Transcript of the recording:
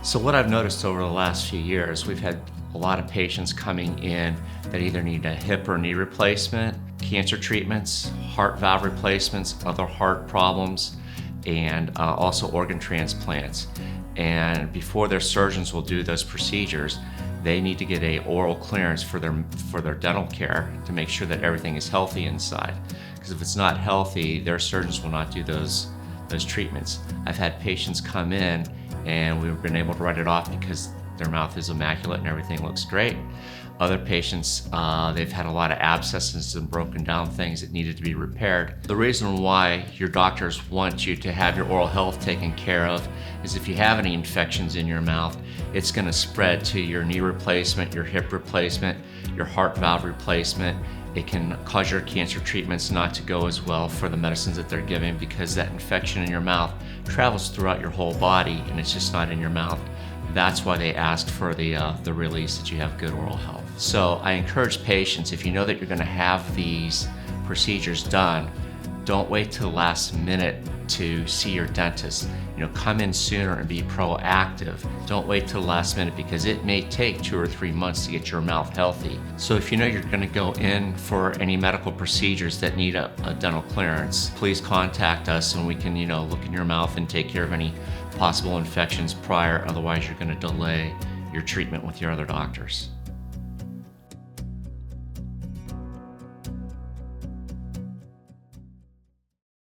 So what I've noticed over the last few years, we've had a lot of patients coming in that either need a hip or knee replacement, cancer treatments, heart valve replacements, other heart problems, and also organ transplants. And before their surgeons will do those procedures, they need to get a oral clearance for their dental care to make sure that everything is healthy inside. Because if it's not healthy, their surgeons will not do those treatments. I've had patients come in and we've been able to write it off because their mouth is immaculate and everything looks great. Other patients, they've had a lot of abscesses and broken down things that needed to be repaired. The reason why your doctors want you to have your oral health taken care of is if you have any infections in your mouth, it's going to spread to your knee replacement, your hip replacement, your heart valve replacement. It can cause your cancer treatments not to go as well for the medicines that they're giving because that infection in your mouth travels throughout your whole body and it's just not in your mouth. That's why they ask for the release that you have good oral health. So I encourage patients, if you know that you're going to have these procedures done, don't wait till the last minute to see your dentist. Come in sooner and be proactive. Don't wait till the last minute because it may take 2 or 3 months to get your mouth healthy. So if you know you're going to go in for any medical procedures that need a dental clearance, please contact us and we can look in your mouth and take care of any possible infections prior. Otherwise, you're going to delay your treatment with your other doctors.